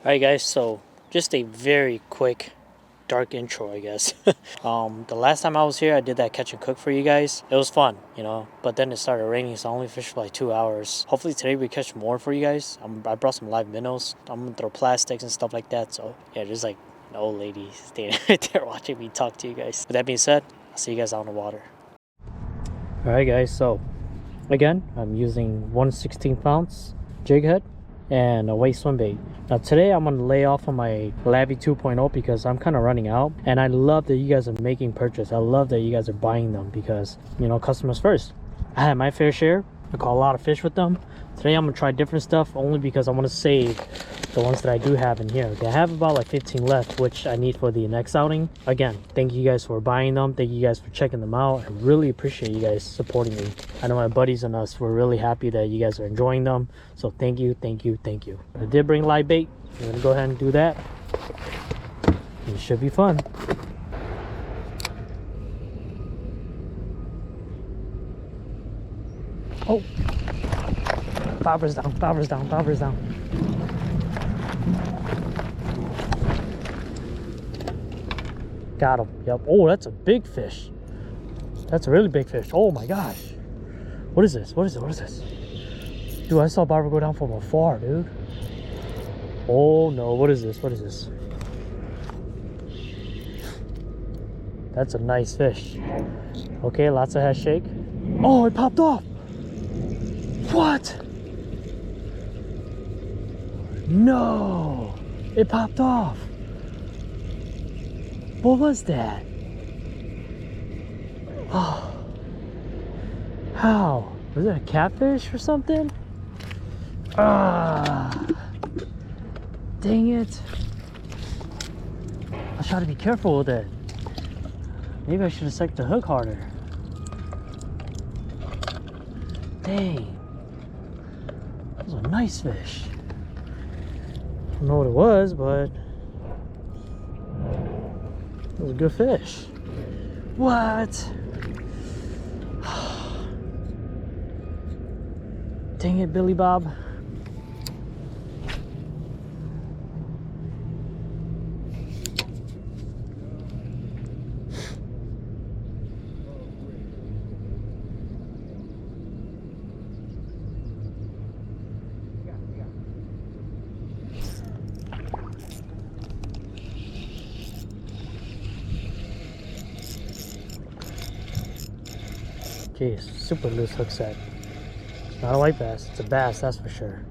Alright guys, so just a very quick dark intro, I guess. The last time I was here I did that catch and cook for you guys. It was fun, but then it started raining, so I only fished for like 2 hours. Hopefully today we catch more for you guys. I brought some live minnows. I'm gonna throw plastics and stuff like that. So yeah, there's like an old lady standing right there watching me talk to you guys. With that being said, I'll see you guys out on the water. Alright guys, so again I'm using 1/16 ounce jig head and a weight swim bait. Now today I'm gonna lay off on my Labby 2.0 because I'm kind of running out, and I love that you guys are making purchase. I love that you guys are buying them because customers first. I had my fair share. I caught a lot of fish with them. Today I'm gonna try different stuff only because I want to save the ones that I do have in here. Okay, I have about like 15 left, which I need for the next outing. Again, thank you guys for buying them. Thank you guys for checking them out. I really appreciate you guys supporting me. I know my buddies and us were really happy that you guys are enjoying them. So thank you, thank you, thank you. I did bring live bait. I'm gonna go ahead and do that. It should be fun. Oh, bobber's down, bobber's down, bobber's down. Got him. Yep. Oh, that's a big fish. That's a really big fish. Oh my gosh. What is this? What is it? What is this? Dude, I saw bobber go down from afar, dude. Oh no, what is this? What is this? That's a nice fish. Okay, lots of head shake. Oh, it popped off. What? No, it popped off. What was that? Oh, how? Was it a catfish or something? Ah, dang it. I try to be careful with it. Maybe I should have sucked the hook harder. Dang. That was a nice fish. I don't know what it was, but it was a good fish. What? Dang it, Billy Bob. Jeez, super loose hook set. It's not a white bass, it's a bass, that's for sure.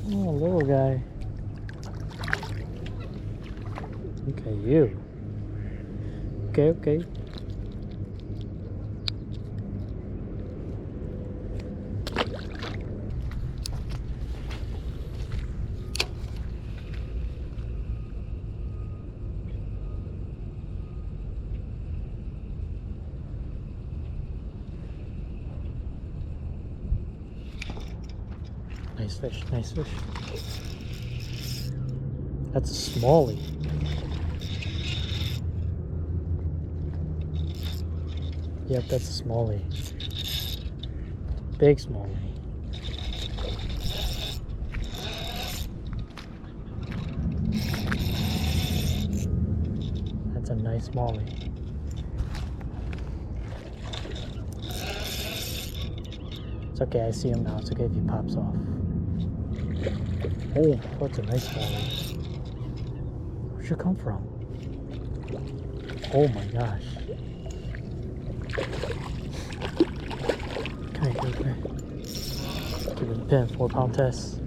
Oh, little guy. Okay, you. Okay, okay. Nice fish, nice fish. That's a smallie. Yep, that's a smallie. Big smallie. That's a nice smallie. It's okay, I see him now. It's okay if he pops off. Oh, that's a nice smallie. Where'd you come from? Oh my gosh. Okay. Give it a pin, 4-pound test.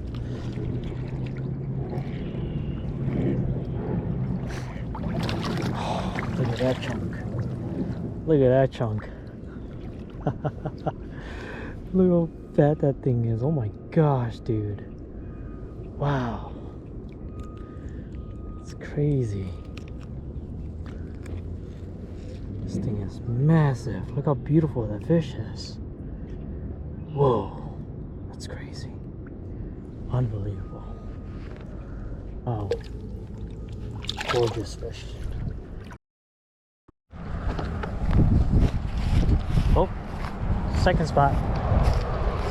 Oh, look at that chunk. Look at that chunk. Look how fat that thing is. Oh my gosh, dude. Wow. It's crazy. This thing is massive. Look how beautiful that fish is. Whoa. That's crazy. Unbelievable. Oh. Gorgeous fish. Oh. Second spot.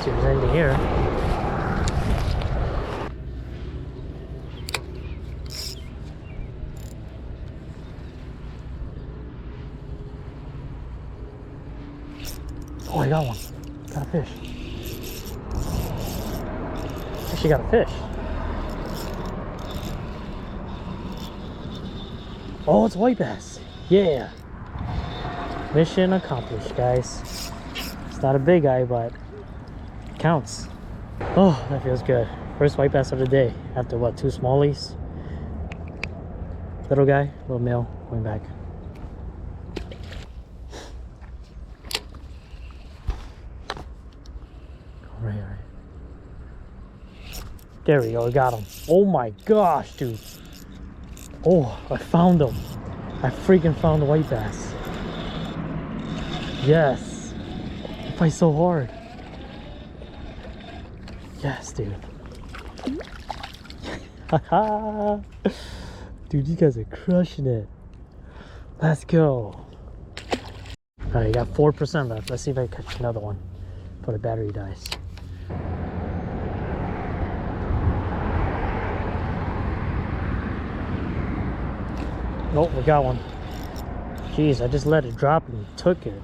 See if there's anything here. I got one. Got a fish. Actually got a fish. Oh, it's white bass. Yeah. Mission accomplished, guys. It's not a big guy, but it counts. Oh, that feels good. First white bass of the day. After what, 2 smallies? Little guy, little male, going back. Right. There we go, I got him. Oh my gosh, dude. Oh, I found him. I freaking found the white bass. Yes. I fight so hard. Yes, dude. Haha. Dude, you guys are crushing it. Let's go. Alright, you got 4% left. Let's see if I can catch another one before the battery dies. Oh, we got one. Jeez, I just let it drop and took it.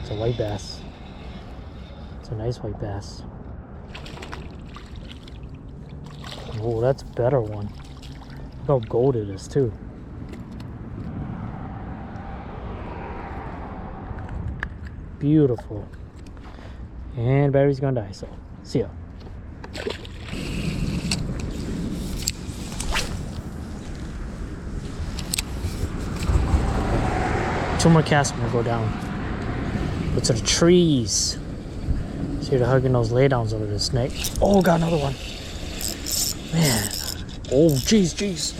It's a white bass. It's a nice white bass. Oh, that's a better one. Look how gold it is too. Beautiful. And battery's gonna die, so see ya. Two more casts gonna go down. Go to the trees. See, they're hugging those laydowns over the snake. Oh, got another one. Man. Oh, jeez.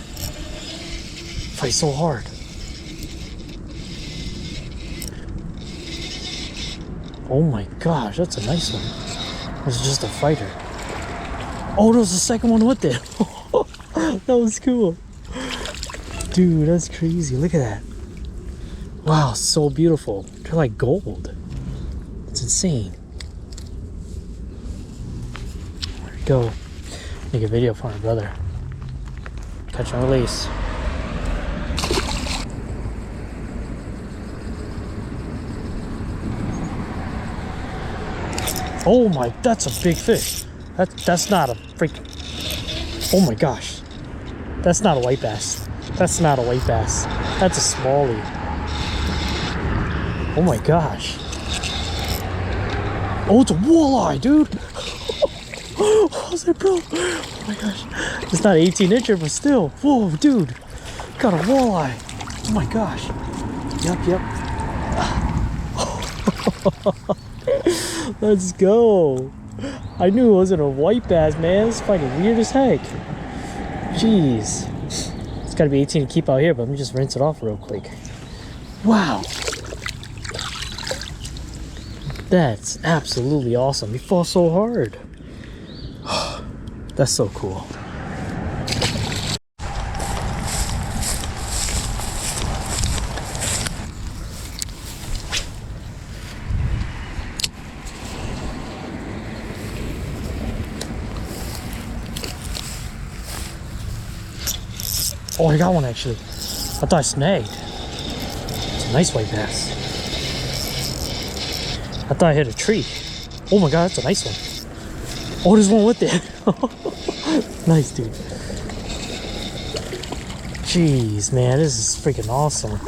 Fight so hard. Oh my gosh, that's a nice one. This is just a fighter. Oh, there was a second one with it. That was cool. Dude, that's crazy. Look at that. Wow, so beautiful. They're like gold. It's insane. There we go. Make a video for my brother. Catch and release. Oh my, that's a big fish. That's not a freaking... Oh my gosh. That's not a white bass. That's not a white bass. That's a smallie. Oh my gosh. Oh, it's a walleye, dude. I was like, bro. Oh my gosh. It's not an 18-incher, but still. Whoa, dude. Got a walleye. Oh my gosh. Yep. Let's go. I knew it wasn't a white bass, man. It's fucking weird as heck. Jeez. It's gotta be 18 to keep out here, but let me just rinse it off real quick. Wow. That's absolutely awesome. He falls so hard. That's so cool. Oh, I got one actually. I thought I snagged. It's a nice white bass. I thought I hit a tree. Oh my god, that's a nice one. Oh, there's one with it. Nice, dude. Jeez, man, this is freaking awesome.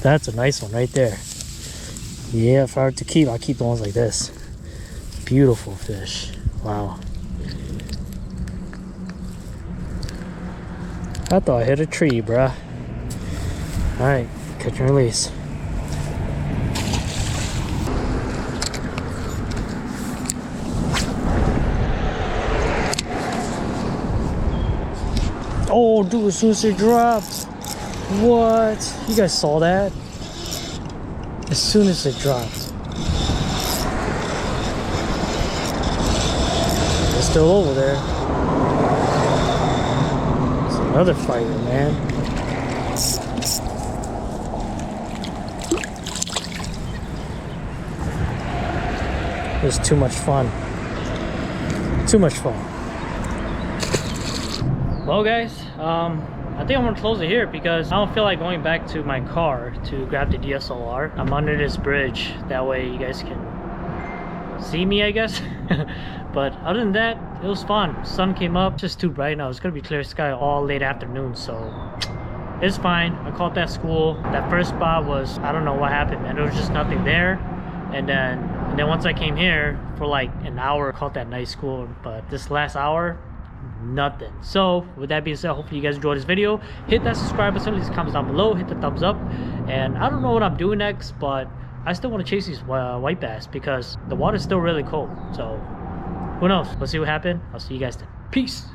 That's a nice one right there. Yeah, if I were to keep, I'll keep the ones like this. Beautiful fish. Wow. I thought I hit a tree, bruh. Alright, catch and release. Oh, dude, as soon as it dropped. What? You guys saw that? As soon as it dropped. It's still over there. It's another fighter, man. It was too much fun. Too much fun. Well guys, I I think I'm gonna close it here because I don't feel like going back to my car to grab the DSLR. I'm under this bridge, that way you guys can see me, I guess. But other than that, it was fun. Sun came up, just too bright now. It's gonna be clear sky all late afternoon, so it's fine. I caught that school. That first spot was, I don't know what happened, man. There was just nothing there. And then once I came here for like an hour, I caught that nice school. But this last hour, nothing. So with that being said, hopefully you guys enjoyed this video. Hit that subscribe button, leave comments down below, hit the thumbs up. And I don't know what I'm doing next, but I still want to chase these white bass because the water's still really cold. So who knows? Let's see what happened. I'll see you guys then. Peace.